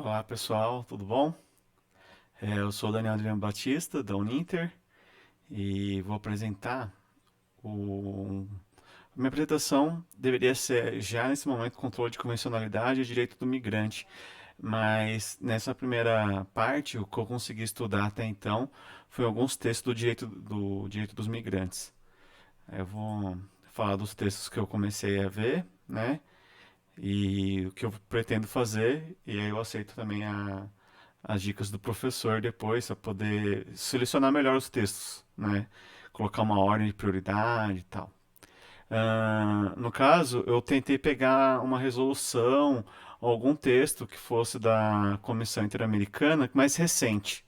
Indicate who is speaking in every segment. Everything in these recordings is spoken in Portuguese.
Speaker 1: Olá pessoal, tudo bom? Eu sou o Daniel Adriano Batista, da Uninter, e vou apresentar o... Minha apresentação deveria ser já nesse momento controle de convencionalidade e direito do migrante, mas nessa primeira parte o que eu consegui estudar até então foi alguns textos do direito dos migrantes. Eu vou falar dos textos que eu comecei a ver, né? E o que eu pretendo fazer, e aí eu aceito também as dicas do professor depois para poder selecionar melhor os textos, né? Colocar uma ordem de prioridade e tal. No caso, eu tentei pegar uma resolução, algum texto que fosse da Comissão Interamericana mais recente.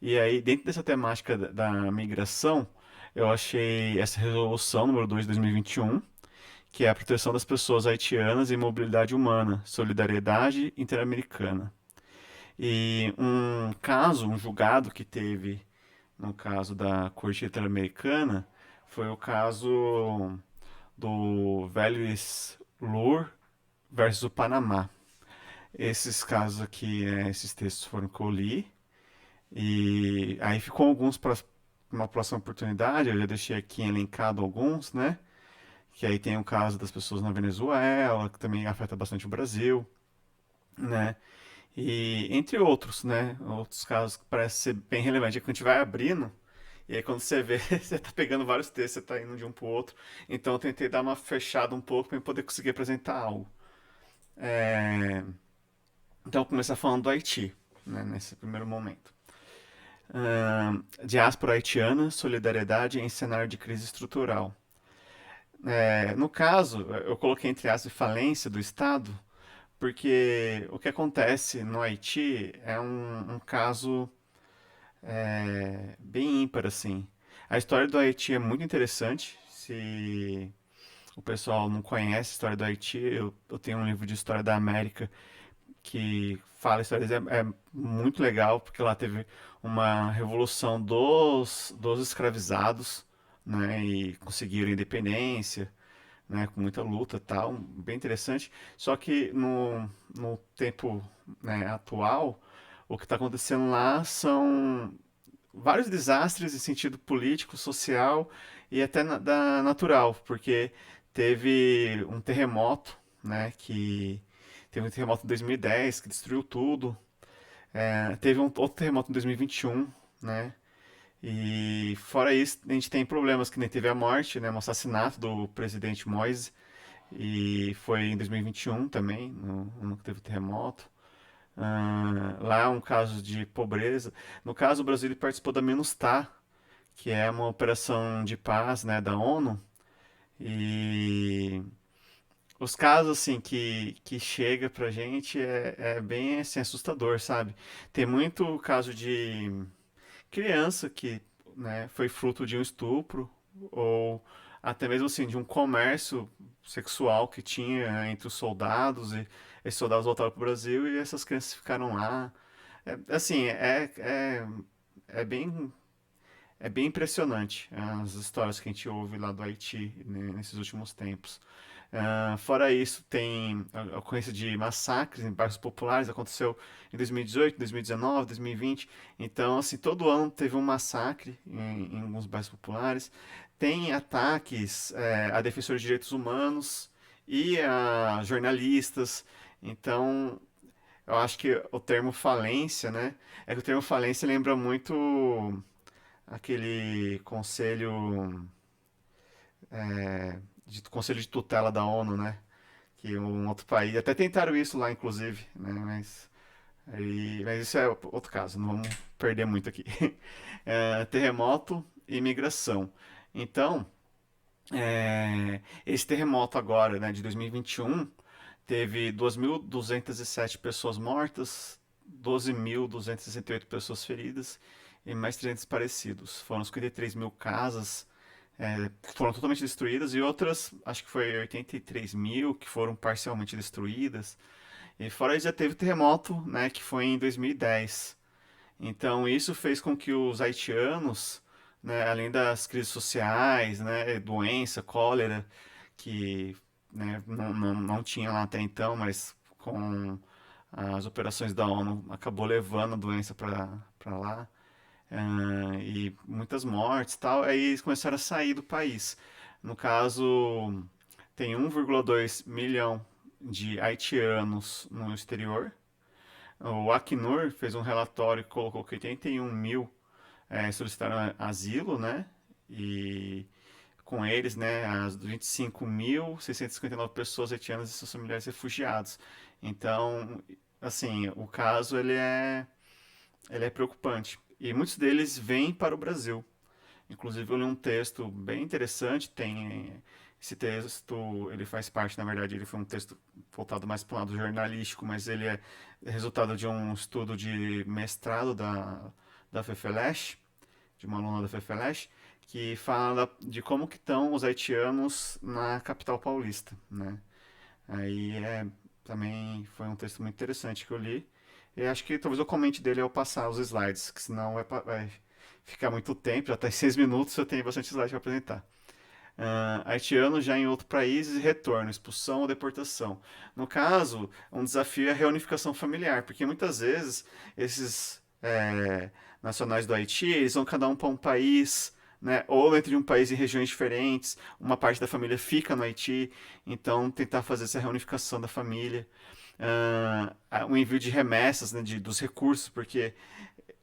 Speaker 1: E aí, dentro dessa temática da migração, eu achei essa resolução número 2 de 2021, que é a proteção das pessoas haitianas e mobilidade humana, solidariedade interamericana. E um caso, um julgado que teve no caso da Corte Interamericana foi o caso do Vélez Lour versus o Panamá. Esses casos aqui, esses textos foram que eu li. E aí ficou alguns para uma próxima oportunidade. Eu já deixei aqui elencado alguns, né? Que aí tem o caso das pessoas na Venezuela, que também afeta bastante o Brasil, né? E entre outros, né? Outros casos que parece ser bem relevante. É que a gente vai abrindo, e aí quando você vê, você tá pegando vários textos, você tá indo de um pro outro. Então eu tentei dar uma fechada um pouco para poder conseguir apresentar algo. É, Então eu vou começar falando do Haiti, né, nesse primeiro momento. Diáspora haitiana, solidariedade em cenário de crise estrutural. No caso, eu coloquei entre aspas falência do Estado, porque o que acontece no Haiti é um caso bem ímpar, assim. A história do Haiti é muito interessante. Se o pessoal não conhece a história do Haiti, eu tenho um livro de história da América que fala histórias, é muito legal, porque lá teve uma revolução dos escravizados, né, e conseguiram independência, né, com muita luta e tal, bem interessante. Só que no tempo, né, atual, o que está acontecendo lá são vários desastres em sentido político, social e até natural, porque teve um terremoto, né, que teve um terremoto em 2010 que destruiu tudo. Teve um outro terremoto em 2021, né? E fora isso, a gente tem problemas que nem teve a morte, né, um assassinato do presidente Moise, e foi em 2021 também, no que teve o terremoto. Lá é um caso de pobreza. No caso, o Brasil ele participou da MINUSTAH, que é uma operação de paz, né, da ONU. E os casos assim que chega pra gente é bem assim, assustador, sabe? Tem muito caso de criança que, né, foi fruto de um estupro ou até mesmo assim de um comércio sexual que tinha entre os soldados e esses soldados voltaram para o Brasil e essas crianças ficaram lá. Assim, é bem é bem impressionante as histórias que a gente ouve lá do Haiti, né, nesses últimos tempos. Fora isso, tem a ocorrência de massacres em bairros populares, aconteceu em 2018, 2019, 2020. Então, assim, todo ano teve um massacre em alguns bairros populares. Tem ataques a defensores de direitos humanos e a jornalistas. Então, eu acho que o termo falência, né? É que o termo falência lembra muito aquele conselho de tutela da ONU, né? Que um outro país, até tentaram isso lá, inclusive, né? Mas isso é outro caso, não vamos perder muito aqui. Terremoto e migração. Então, esse terremoto agora, né, de 2021, teve 2.207 pessoas mortas, 12.268 pessoas feridas e mais 300 desaparecidos. Foram 53 mil casas foram totalmente destruídas e outras, acho que foi 83 mil que foram parcialmente destruídas. E fora isso já teve terremoto, né, que foi em 2010. Então isso fez com que os haitianos, né, além das crises sociais, né, doença, cólera, que né, não tinha lá até então, mas com as operações da ONU acabou levando a doença para lá, e muitas mortes e tal, aí eles começaram a sair do país. No caso, tem 1,2 milhão de haitianos no exterior. O Acnur fez um relatório que colocou que 81 mil solicitaram asilo, né? E com eles, né, as 25.659 pessoas haitianas e seus familiares refugiados. Então, assim, o caso ele é preocupante. E muitos deles vêm para o Brasil. Inclusive, eu li um texto bem interessante. Tem esse texto, ele faz parte, na verdade, ele foi um texto voltado mais para o lado jornalístico, mas ele é resultado de um estudo de mestrado da FEFELESH, de uma aluna da FEFELESH, que fala de como que estão os haitianos na capital paulista, né? Aí também foi um texto muito interessante que eu li. E acho que talvez eu comente dele ao passar os slides, que senão vai ficar muito tempo, já está em 6 minutos, eu tenho bastante slide para apresentar. Haitiano já em outro país, retorno, expulsão ou deportação. No caso, um desafio é a reunificação familiar, porque muitas vezes esses nacionais do Haiti, eles vão cada um para um país, né, ou entre um país e regiões diferentes, uma parte da família fica no Haiti, então tentar fazer essa reunificação da família. O envio de remessas, né, dos recursos, porque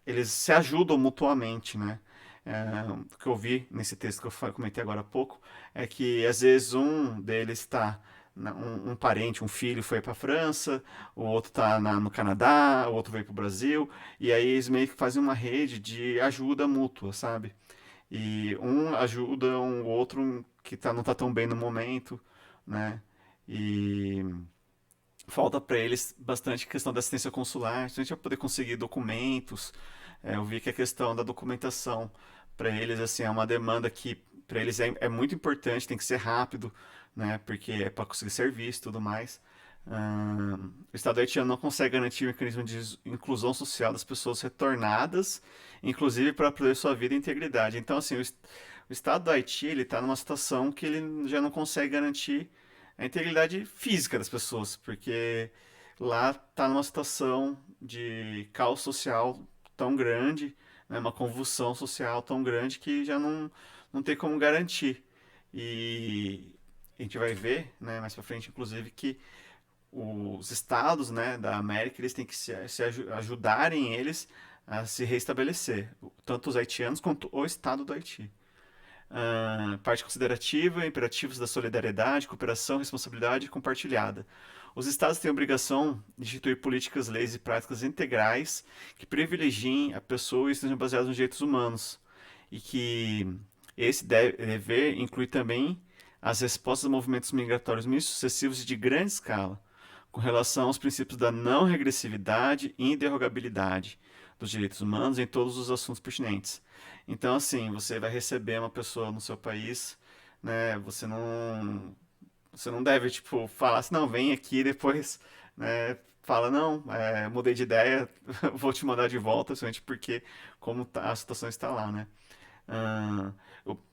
Speaker 1: eles se ajudam mutuamente, né? O que eu vi nesse texto que eu comentei agora há pouco é que às vezes um deles está um parente, um filho foi para a França, o outro está no Canadá, o outro veio para o Brasil, e aí eles meio que fazem uma rede de ajuda mútua, sabe? E um ajuda o outro que não tá tão bem no momento, né? E falta para eles bastante questão da assistência consular, a gente vai poder conseguir documentos. Eu vi que a questão da documentação para eles assim é uma demanda que para eles é muito importante, tem que ser rápido, né? Porque é para conseguir serviço e tudo mais. O Estado haitiano não consegue garantir o mecanismo de inclusão social das pessoas retornadas, inclusive para proteger sua vida e integridade. Então, assim, o Estado do Haiti ele está numa situação que ele já não consegue garantir a integridade física das pessoas, porque lá está numa situação de caos social tão grande, né, uma convulsão social tão grande que já não tem como garantir. E a gente vai ver, né, mais para frente, inclusive, que os estados, né, da América eles têm que ajudarem eles a se reestabelecer, tanto os haitianos quanto o estado do Haiti. Parte considerativa, imperativos da solidariedade, cooperação, responsabilidade compartilhada. Os Estados têm a obrigação de instituir políticas, leis e práticas integrais que privilegiem a pessoa e estejam baseadas nos direitos humanos. E que esse dever inclui também as respostas a movimentos migratórios sucessivos e de grande escala, com relação aos princípios da não regressividade e inderrogabilidade dos direitos humanos em todos os assuntos pertinentes. Então, assim, você vai receber uma pessoa no seu país, né? Você não deve, tipo, falar assim, não, vem aqui depois, né? Fala, não, mudei de ideia, vou te mandar de volta, somente porque como a situação está lá, né? Ah,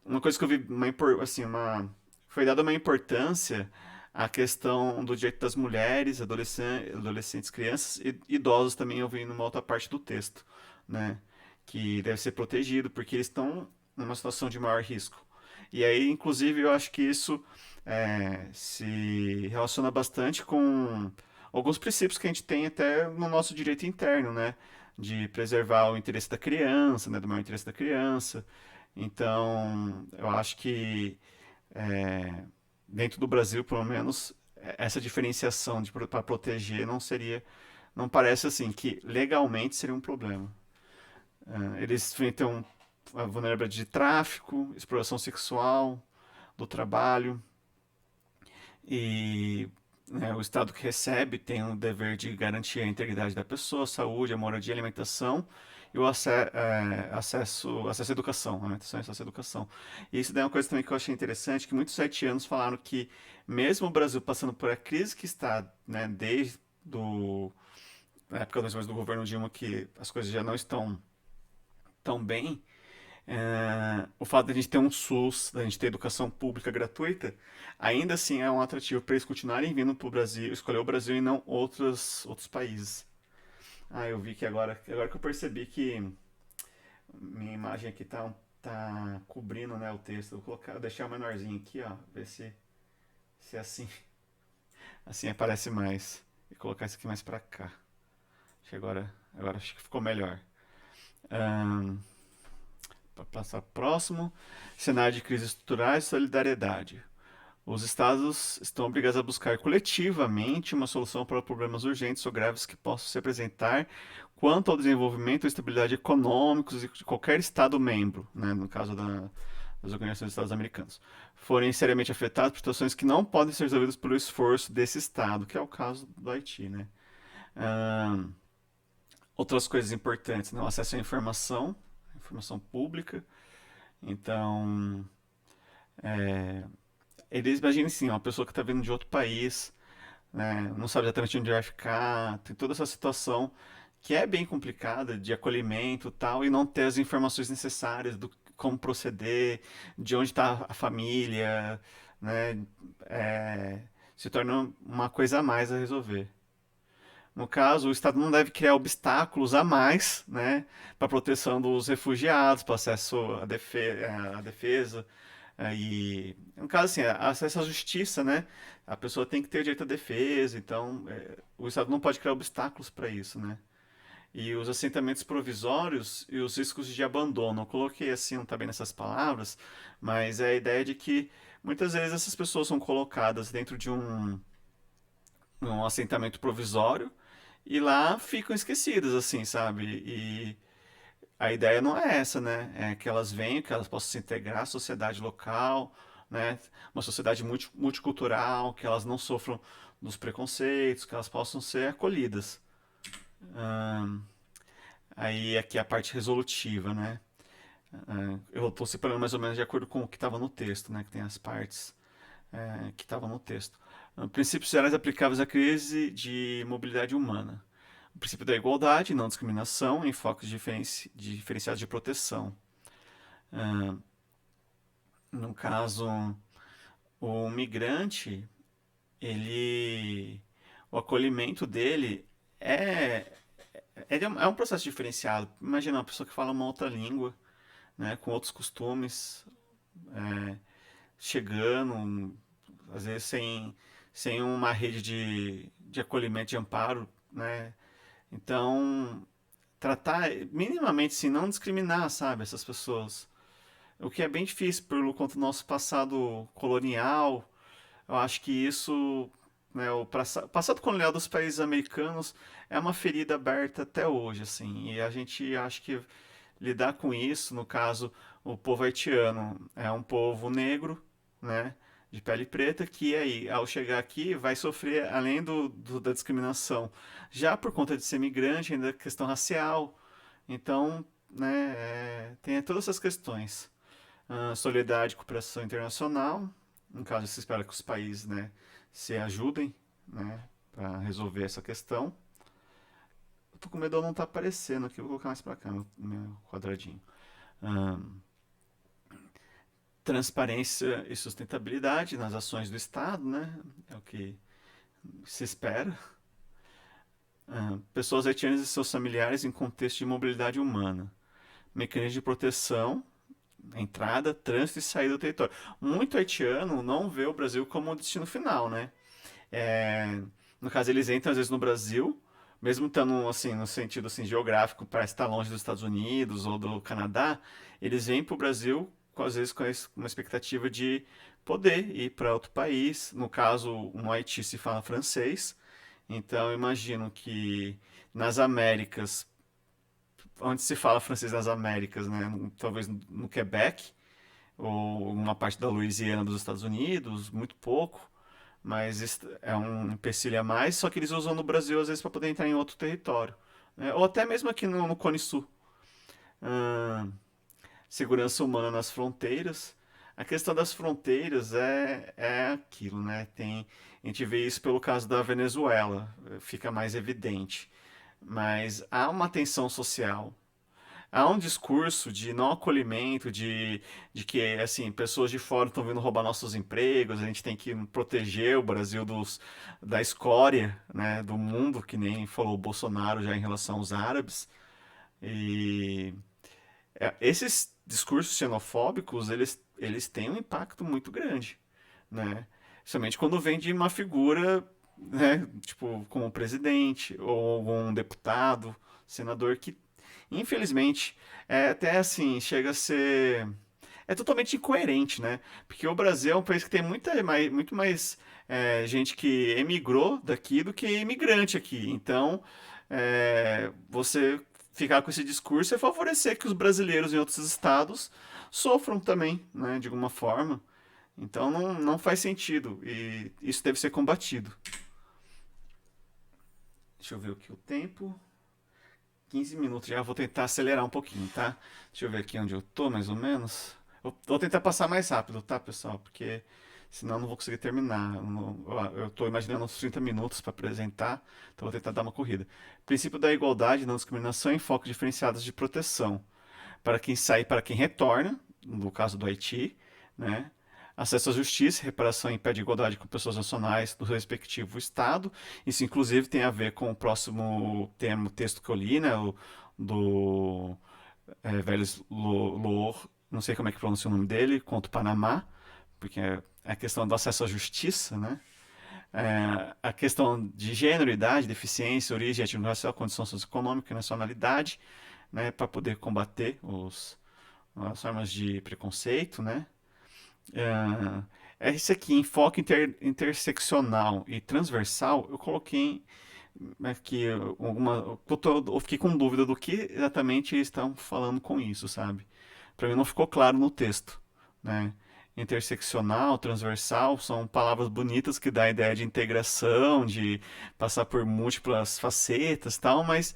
Speaker 1: uma coisa que eu vi, assim, foi dada uma importância à questão do direito das mulheres, adolescentes, crianças e idosos também eu vi numa outra parte do texto, né? Que deve ser protegido porque eles estão numa situação de maior risco. E aí, inclusive, eu acho que isso se relaciona bastante com alguns princípios que a gente tem até no nosso direito interno, né? De preservar o interesse da criança, né? Do maior interesse da criança. Então, eu acho que é, dentro do Brasil, pelo menos, essa diferenciação para proteger não parece assim que legalmente seria um problema. Eles enfrentam a vulnerabilidade de tráfico, exploração sexual, do trabalho e o Estado que recebe tem o dever de garantir a integridade da pessoa, a saúde, a moradia, a alimentação e o acesso à educação, alimentação e acesso à educação. E isso daí é uma coisa também que eu achei interessante, que muitos haitianos falaram que mesmo o Brasil passando por a crise que está, né, desde a época do governo Dilma, que as coisas já não estão tão bem, O fato de a gente ter um SUS, da gente ter educação pública gratuita, ainda assim é um atrativo para eles continuarem vindo para o Brasil, escolher o Brasil e não outros países. Ah, eu vi que agora que eu percebi que minha imagem aqui tá cobrindo, né, o texto. Vou deixar o menorzinho aqui, ó, ver se é assim, assim aparece mais. E colocar isso aqui mais para cá. Acho que agora acho que ficou melhor. Ahn, para passar próximo, cenário de crise estruturais e solidariedade. Os estados estão obrigados a buscar coletivamente uma solução para problemas urgentes ou graves que possam se apresentar quanto ao desenvolvimento e estabilidade econômicos de qualquer estado membro, né, no caso das Organizações dos Estados Americanos, forem seriamente afetados por situações que não podem ser resolvidas pelo esforço desse estado, que é o caso do Haiti, né? Ahn, Outras coisas importantes, né? O acesso à informação pública. Então, eles imaginem assim, uma pessoa que está vindo de outro país, né, não sabe exatamente onde vai ficar, tem toda essa situação que é bem complicada de acolhimento e tal, e não ter as informações necessárias do como proceder, de onde está a família, né, é, se torna uma coisa a mais a resolver. No caso, o Estado não deve criar obstáculos a mais, né, para a proteção dos refugiados, para acesso à defesa, e, no caso, assim, acesso à justiça, né? A pessoa tem que ter direito à defesa, então o Estado não pode criar obstáculos para isso, né? E os assentamentos provisórios e os riscos de abandono. Eu coloquei assim, não está bem nessas palavras, mas é a ideia de que muitas vezes essas pessoas são colocadas dentro de um assentamento provisório e lá ficam esquecidas, assim, sabe? E a ideia não é essa, né? É que elas venham, que elas possam se integrar à sociedade local, né? Uma sociedade multicultural, que elas não sofram dos preconceitos, que elas possam ser acolhidas. Ahn, Aí aqui a parte resolutiva, né? Eu estou separando mais ou menos de acordo com o que estava no texto, né? Que tem as partes que estavam no texto. Princípios gerais aplicáveis à crise de mobilidade humana. O princípio da igualdade, não discriminação, enfoques diferenciados de proteção. Ah, no caso, o migrante, ele, o acolhimento dele é, é um processo diferenciado. Imagina uma pessoa que fala uma outra língua, né, com outros costumes, é, chegando, às vezes sem uma rede de acolhimento, de amparo, né? Então, tratar minimamente, assim, não discriminar, sabe, essas pessoas. O que é bem difícil pelo conta do nosso passado colonial. Eu acho que isso, né, o passado colonial dos países americanos é uma ferida aberta até hoje, assim. E a gente acha que lidar com isso, no caso, o povo haitiano é um povo negro, né, de pele preta, que aí, ao chegar aqui, vai sofrer, além da discriminação, já por conta de ser migrante, ainda questão racial. Então, né, tem todas essas questões. Solidariedade e cooperação internacional. No caso, se espera que os países, né, se ajudem, né, para resolver essa questão. Eu tô com medo de não estar aparecendo aqui, vou colocar mais para cá, meu quadradinho. Ahn, Transparência e sustentabilidade nas ações do Estado, né? É o que se espera. Pessoas haitianas e seus familiares em contexto de mobilidade humana. Mecanismos de proteção, entrada, trânsito e saída do território. Muito haitiano não vê o Brasil como o destino final, né? É, no caso, eles entram às vezes no Brasil, mesmo estando assim, no sentido assim, geográfico, para estar longe dos Estados Unidos ou do Canadá, eles vêm para o Brasil, às vezes, com uma expectativa de poder ir para outro país. No caso, no Haiti se fala francês, então eu imagino que nas Américas, onde se fala francês nas Américas, né? Talvez no Quebec, ou uma parte da Louisiana dos Estados Unidos, muito pouco, mas é um empecilho a mais, só que eles usam no Brasil às vezes para poder entrar em outro território, né? Ou até mesmo aqui no Cone Sul. Ahn, Segurança humana nas fronteiras. A questão das fronteiras é aquilo, né? A gente vê isso pelo caso da Venezuela, fica mais evidente. Mas há uma tensão social. há um discurso de não acolhimento, de que, assim, pessoas de fora estão vindo roubar nossos empregos, a gente tem que proteger o Brasil da escória, né, do mundo, que nem falou o Bolsonaro já em relação aos árabes. E esses discursos xenofóbicos, eles têm um impacto muito grande, né? Principalmente quando vem de uma figura, né, tipo, como o presidente ou algum deputado, senador que, infelizmente, até assim, chega a ser totalmente incoerente, né? Porque o Brasil é um país que tem muito mais gente que emigrou daqui do que imigrante aqui. Então, você ficar com esse discurso é favorecer que os brasileiros em outros estados sofram também, né? De alguma forma. Então, não faz sentido. E isso deve ser combatido. Deixa eu ver aqui o tempo. 15 minutos já, vou tentar acelerar um pouquinho, tá? Deixa eu ver aqui onde eu tô, mais ou menos. Eu vou tentar passar mais rápido, tá, pessoal? Porque senão eu não vou conseguir terminar. Eu tô imaginando uns 30 minutos para apresentar, então vou tentar dar uma corrida. Princípio da igualdade, não discriminação e foco diferenciados de proteção. Para quem sai e para quem retorna, no caso do Haiti, né? Acesso à justiça, reparação em pé de igualdade com pessoas nacionais do respectivo estado. Isso, inclusive, tem a ver com o próximo tema, texto que eu li, né? Do Vélez Loor, não sei como é que pronuncia o nome dele, contra o Panamá, porque é a questão do acesso à justiça, né? A questão de gênero, idade, deficiência, origem étnico-racial, condição socioeconômica e nacionalidade, né? Para poder combater as formas de preconceito, né? Esse aqui, enfoque interseccional e transversal, eu coloquei aqui eu fiquei com dúvida do que exatamente eles estão falando com isso, sabe? Para mim não ficou claro no texto, né? Interseccional, transversal, são palavras bonitas que dá a ideia de integração, de passar por múltiplas facetas, e tal, mas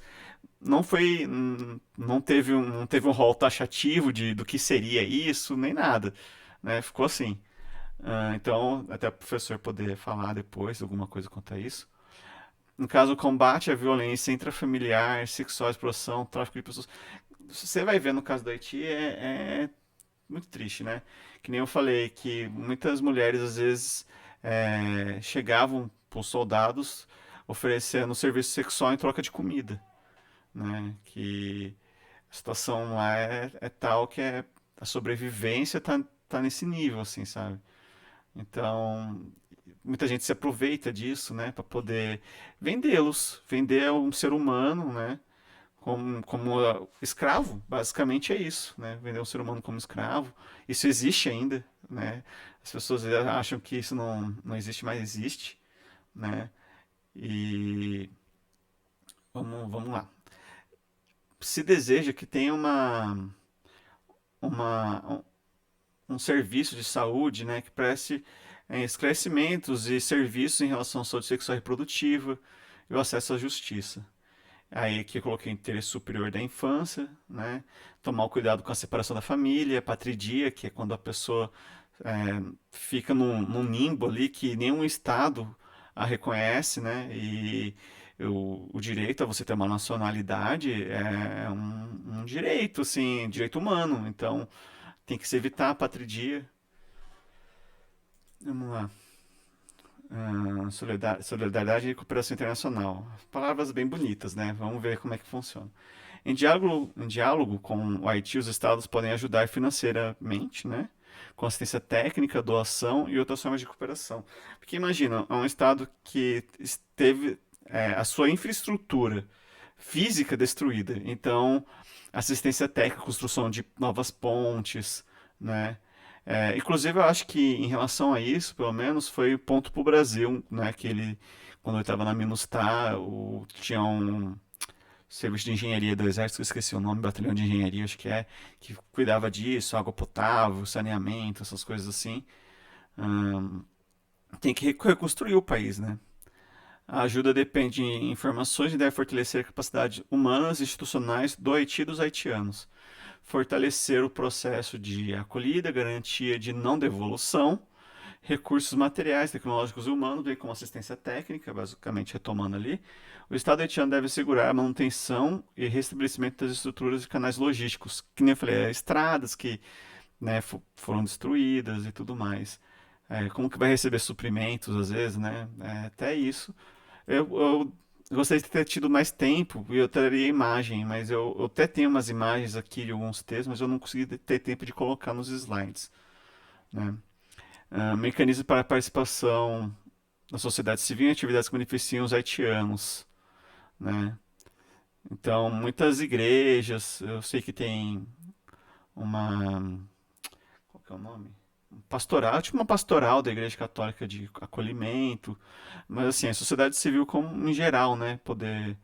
Speaker 1: não teve um rol taxativo do que seria isso, nem nada, né? Ficou assim. Então, até o professor poder falar depois alguma coisa quanto a isso. No caso, o combate à violência intrafamiliar, sexual, exploração, tráfico de pessoas. Você vai ver no caso do Haiti, é muito triste, né? Que nem eu falei, que muitas mulheres às vezes chegavam para os soldados oferecendo serviço sexual em troca de comida, né? Que a situação lá é tal que a sobrevivência tá nesse nível, assim, sabe? Então, muita gente se aproveita disso, né, para poder vendê-los, vender um ser humano, né, como escravo, basicamente é isso, né, vender um ser humano como escravo. Isso existe ainda, né? As pessoas acham que isso não existe, mas existe, né? E vamos lá. Se deseja que tenha uma, um serviço de saúde, né, que preste esclarecimentos e serviços em relação à saúde sexual e reprodutiva e o acesso à justiça. Aí que eu coloquei interesse superior da infância, né, tomar o cuidado com a separação da família, a patridia, que é quando a pessoa fica num limbo ali que nenhum estado a reconhece, né, e o direito a você ter uma nacionalidade é um direito, assim, direito humano. Então, tem que se evitar a patridia. Vamos lá. Solidariedade e cooperação internacional. Palavras bem bonitas, né? Vamos ver como é que funciona. Em diálogo com o Haiti, os estados podem ajudar financeiramente, né? Com assistência técnica, doação e outras formas de cooperação. Porque imagina, é um estado que teve a sua infraestrutura física destruída. Então, assistência técnica, construção de novas pontes, né? Inclusive, eu acho que em relação a isso, pelo menos, foi ponto para o Brasil, né? Que ele, quando ele estava na Minustah, tinha um serviço de engenharia do Exército, eu esqueci o nome, batalhão de engenharia, acho que cuidava disso, água potável, saneamento, essas coisas assim. Ahn, Tem que reconstruir o país, né? A ajuda depende de informações e deve fortalecer capacidades humanas e institucionais do Haiti e dos haitianos. Fortalecer o processo de acolhida, garantia de não devolução recursos materiais, tecnológicos e humanos, bem como assistência técnica, basicamente retomando ali. O Estado haitiano deve assegurar a manutenção e restabelecimento das estruturas e canais logísticos, que nem eu falei, estradas que, né, foram destruídas e tudo mais. Como que vai receber suprimentos, às vezes, né? Até isso. Eu gostaria de ter tido mais tempo e eu teria imagem, mas eu até tenho umas imagens aqui de alguns textos, mas eu não consegui ter tempo de colocar nos slides, né? Mecanismos para a participação da sociedade civil em atividades que beneficiam os haitianos, né? Então, muitas igrejas, eu sei que tem uma, qual que é o nome? Pastoral, tipo uma pastoral da Igreja Católica de acolhimento, mas assim, a sociedade civil como em geral, né, poder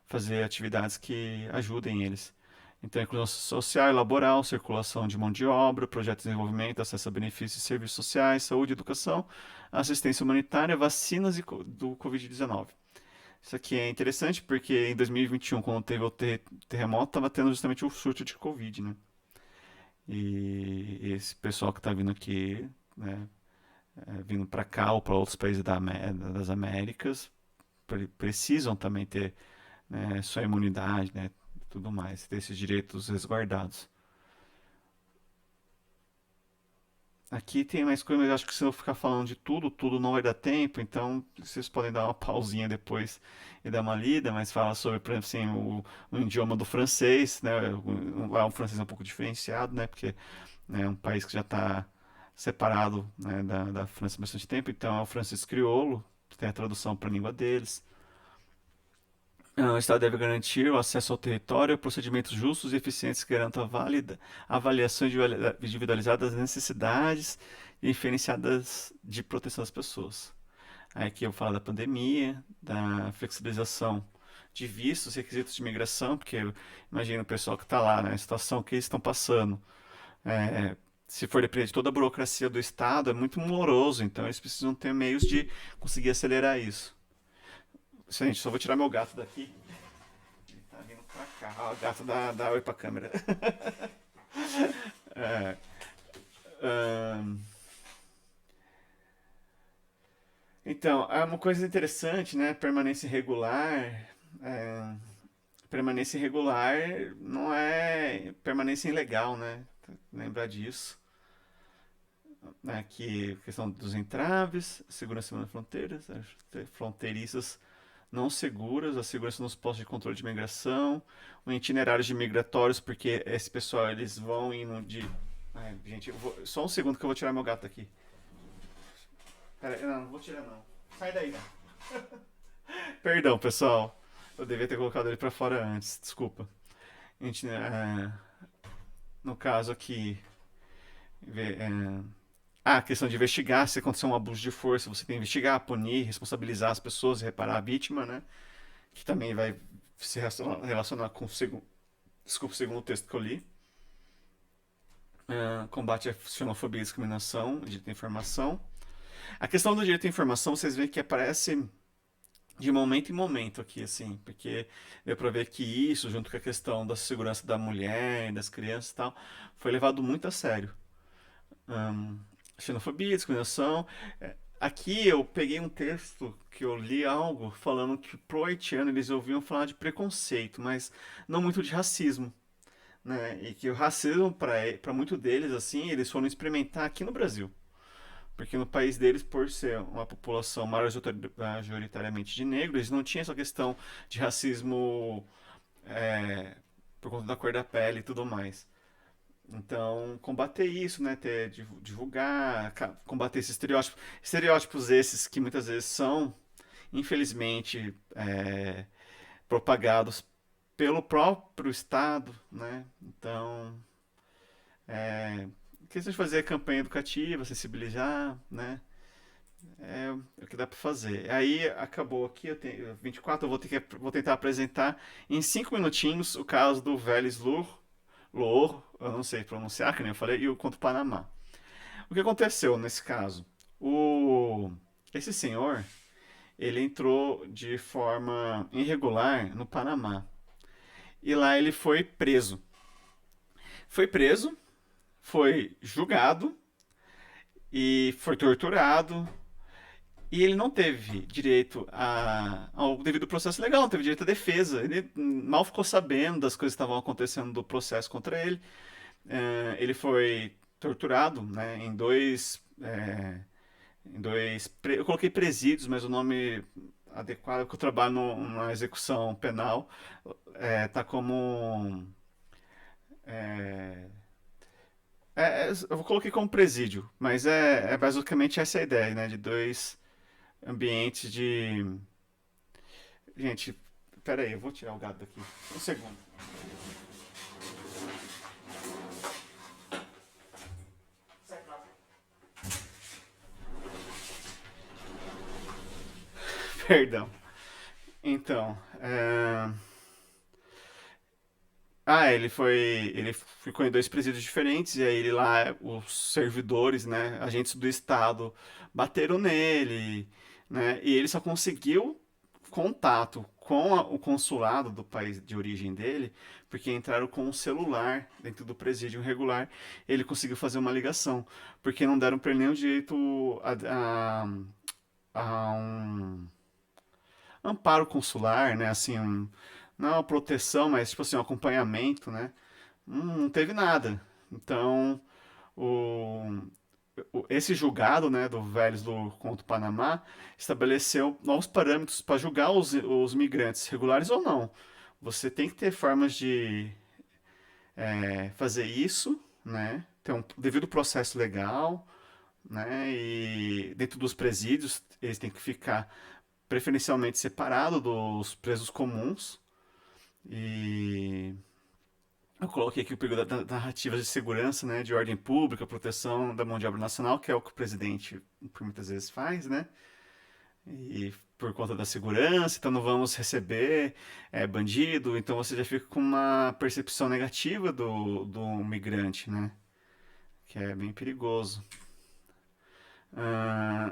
Speaker 1: fazer atividades que ajudem eles. Então, inclusão social e laboral, circulação de mão de obra, projetos de desenvolvimento, acesso a benefícios e serviços sociais, saúde, educação, assistência humanitária, vacinas e do Covid-19. Isso aqui é interessante porque em 2021, quando teve o terremoto, estava tendo justamente o surto de Covid, né? E esse pessoal que está vindo aqui, né, vindo para cá ou para outros países das Américas, precisam também ter, né, sua imunidade, né, tudo mais, ter esses direitos resguardados. Aqui tem mais coisa, mas acho que se eu ficar falando de tudo, tudo não vai dar tempo, então vocês podem dar uma pausinha depois e dar uma lida, mas fala sobre, por exemplo, assim, o idioma do francês, né? Lá o francês é um pouco diferenciado, né? Porque, né, é um país que já está separado, né, da França há bastante tempo, então é o francês crioulo, que tem a tradução para a língua deles. O Estado deve garantir o acesso ao território, procedimentos justos e eficientes que garantam a válida avaliação individualizada das necessidades e diferenciadas de proteção das pessoas. Aí aqui eu falo da pandemia, da flexibilização de vistos, requisitos de imigração, porque imagina o pessoal que está lá, né, a situação que eles estão passando. É, Se for depender de toda a burocracia do Estado, é muito moroso, então eles precisam ter meios de conseguir acelerar isso. Gente, só vou tirar meu gato daqui. Ele tá vindo pra cá. Ó, o gato dá oi pra câmera. É, ahn, então, é uma coisa interessante, né? Permanência irregular. é, Permanência irregular não é permanência ilegal, né? Lembrar disso. Aqui, questão dos entraves, segurança nas fronteiras, fronteiriças não seguras, a segurança nos postos de controle de imigração, o itinerários de migratórios, porque esse pessoal, eles vão indo de... Ai, gente, só um segundo que eu vou tirar meu gato aqui. Pera aí, não vou tirar não. Sai daí, né? Perdão, pessoal. Eu devia ter colocado ele pra fora antes, desculpa. No caso aqui, a questão de investigar se aconteceu um abuso de força, você tem que investigar, punir, responsabilizar as pessoas e reparar a vítima, né? Que também vai se relacionar com desculpa, o segundo texto que eu li. Combate à xenofobia e discriminação, direito à informação. A questão do direito à informação, vocês veem que aparece de momento em momento aqui, assim, porque deu pra ver que isso, junto com a questão da segurança da mulher, das crianças e tal, foi levado muito a sério. Ahn, Xenofobia, discriminação. Aqui eu peguei um texto que eu li algo falando que pro haitiano eles ouviam falar de preconceito, mas não muito de racismo, né? E que o racismo para muito deles assim, eles foram experimentar aqui no Brasil, porque no país deles, por ser uma população majoritariamente de negros, eles não tinham essa questão de racismo é, por conta da cor da pele e tudo mais. Então, combater isso, né? Divulgar, combater esses estereótipos. Estereótipos esses que muitas vezes são, infelizmente, propagados pelo próprio Estado, né? Então, questão de fazer campanha educativa, sensibilizar, né? É o que dá para fazer. Aí acabou aqui, eu tenho 24, vou tentar apresentar em 5 minutinhos o caso do Vélez Loor, eu não sei pronunciar, que nem eu falei, e o contra o Panamá. O que aconteceu nesse caso? Esse senhor, ele entrou de forma irregular no Panamá. E lá ele foi preso. Foi preso, foi julgado e foi torturado. E ele não teve direito ao devido processo legal, não teve direito à defesa. Ele mal ficou sabendo das coisas que estavam acontecendo do processo contra ele. Ele foi torturado, né, eu coloquei presídios, mas o nome adequado é que eu trabalho numa execução penal, tá como é, eu coloquei como presídio, mas é basicamente essa a ideia, né, de dois ambientes de. Gente, pera aí, eu vou tirar o gado daqui. Um segundo. Perdão. Então, ele ficou em dois presídios diferentes e aí ele lá, os servidores, né, agentes do Estado bateram nele, né, e ele só conseguiu contato com o consulado do país de origem dele, porque entraram com um celular dentro do presídio regular, ele conseguiu fazer uma ligação, porque não deram para ele nem o direito a um amparo consular, né, assim, não é uma proteção, mas tipo assim, um acompanhamento, né? Não teve nada. Então, o, esse julgado, né, do Vélez do contra o Panamá estabeleceu novos parâmetros para julgar os migrantes, regulares ou não. Você tem que ter formas de fazer isso, né? Ter um devido processo legal, né? E dentro dos presídios eles têm que ficar preferencialmente separado dos presos comuns. E eu coloquei aqui o período da narrativas de segurança, né, de ordem pública, proteção da mão de obra nacional, que é o que o presidente por muitas vezes faz, né? E por conta da segurança, então não vamos receber bandido, então você já fica com uma percepção negativa do migrante, né? Que é bem perigoso.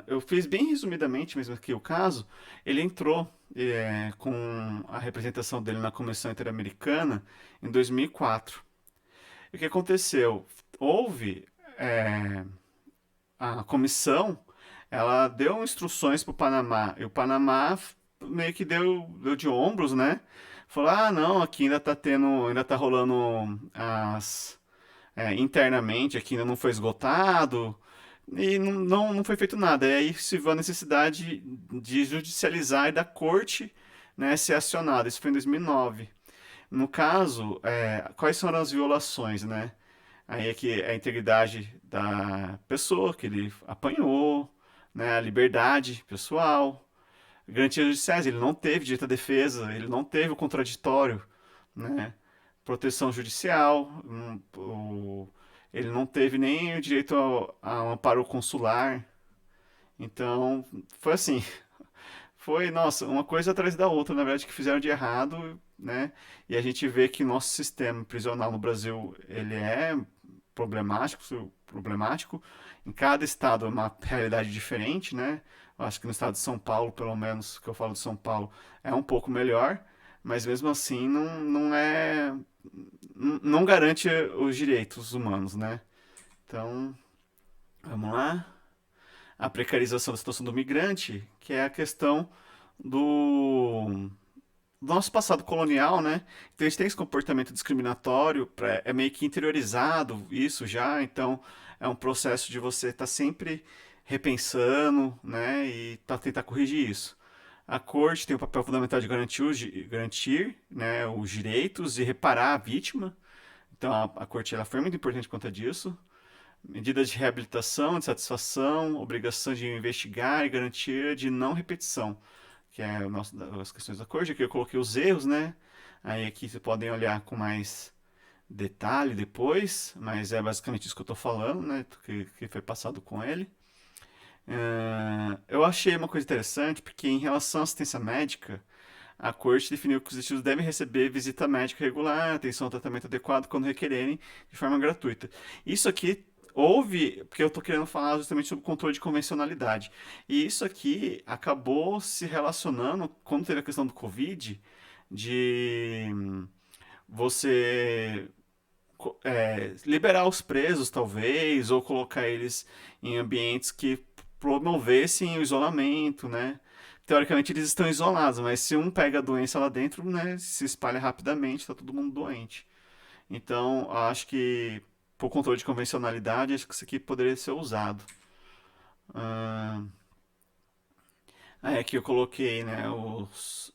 Speaker 1: Eu fiz bem resumidamente mesmo aqui o caso. Ele entrou com a representação dele na Comissão Interamericana em 2004. E o que aconteceu? Houve é, a comissão, ela deu instruções para o Panamá e o Panamá meio que deu de ombros, né? Falou: ah, não, aqui ainda tá tendo, ainda tá rolando internamente, aqui ainda não foi esgotado e não foi feito nada. E aí se viu a necessidade de judicializar e da corte, né, ser acionada. Isso foi em 2009. No caso, quais foram as violações, né? Aí é que a integridade da pessoa que ele apanhou, né, a liberdade pessoal, garantias judiciais, ele não teve direito à defesa, ele não teve o contraditório, né, proteção judicial, ele não teve nem o direito a um amparo consular. Então, foi assim, foi, nossa, uma coisa atrás da outra, na verdade, que fizeram de errado, né? E a gente vê que nosso sistema prisional no Brasil, ele é problemático. Em cada estado é uma realidade diferente, né? Eu acho que no estado de São Paulo, pelo menos, que eu falo de São Paulo, é um pouco melhor, mas mesmo assim não garante os direitos humanos, né? Então, vamos lá. A precarização da situação do migrante, que é a questão do nosso passado colonial, né? Então a gente tem esse comportamento discriminatório, é meio que interiorizado isso já, então é um processo de você estar sempre repensando, né? E tentar corrigir isso. A corte tem o papel fundamental de garantir, né, os direitos e reparar a vítima. Então a corte ela foi muito importante por conta disso. Medidas de reabilitação, de satisfação, obrigação de investigar e garantia de não repetição, que é as questões da corte. Aqui eu coloquei os erros, né? Aí aqui vocês podem olhar com mais detalhe depois, mas é basicamente isso que eu estou falando, né? Que foi passado com ele. Eu achei uma coisa interessante, porque em relação à assistência médica, a corte definiu que os detidos devem receber visita médica regular, atenção ao tratamento adequado quando requererem, de forma gratuita. Isso aqui houve, porque eu estou querendo falar justamente sobre o controle de convencionalidade. E isso aqui acabou se relacionando, quando teve a questão do Covid, de você liberar os presos, talvez, ou colocar eles em ambientes que promovessem o isolamento, né? Teoricamente eles estão isolados, mas se um pega a doença lá dentro, né, se espalha rapidamente, tá todo mundo doente. Então, acho que por controle de convencionalidade, acho que isso aqui poderia ser usado. Ah, aqui eu coloquei, né, os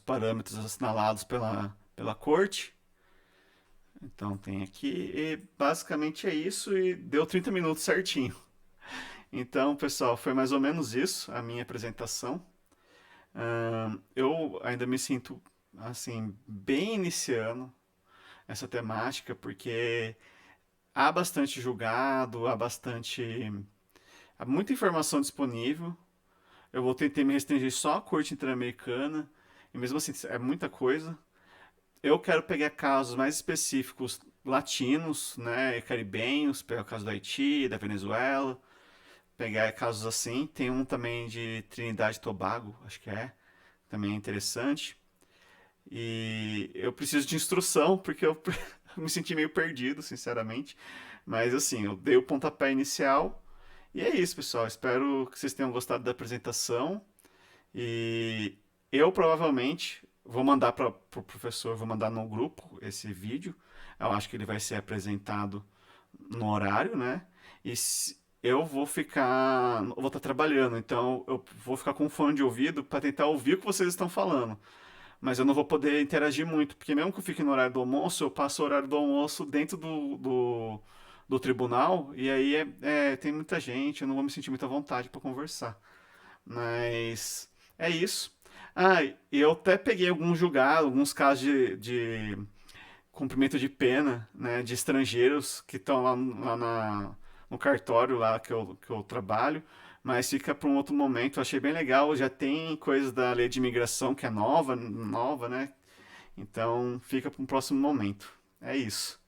Speaker 1: parâmetros assinalados pela corte. Então tem aqui, e basicamente é isso, e deu 30 minutos certinho. Então, pessoal, foi mais ou menos isso a minha apresentação. Eu ainda me sinto, assim, bem iniciando essa temática, porque há bastante julgado, há muita informação disponível. Eu vou tentar me restringir só à corte interamericana, e mesmo assim é muita coisa. Eu quero pegar casos mais específicos latinos, né, caribenhos, pegar o caso do Haiti, da Venezuela, pegar casos assim. Tem um também de Trinidade e Tobago, acho que também é interessante. E eu preciso de instrução, porque eu me senti meio perdido, sinceramente. Mas assim, eu dei o pontapé inicial. E é isso, pessoal. Espero que vocês tenham gostado da apresentação. E eu provavelmente vou mandar para o pro professor, vou mandar no grupo esse vídeo. Eu acho que ele vai ser apresentado no horário, né? Eu vou estar trabalhando, então eu vou ficar com fone de ouvido para tentar ouvir o que vocês estão falando. Mas eu não vou poder interagir muito, porque mesmo que eu fique no horário do almoço, eu passo o horário do almoço dentro do tribunal, e aí tem muita gente, eu não vou me sentir muita vontade para conversar. Mas é isso. Ah, e eu até peguei alguns julgados, alguns casos de cumprimento de pena, né, de estrangeiros que estão no cartório lá que eu trabalho, mas fica para um outro momento. Eu achei bem legal. Já tem coisas da lei de imigração que é nova, nova, né? Então fica para um próximo momento. É isso.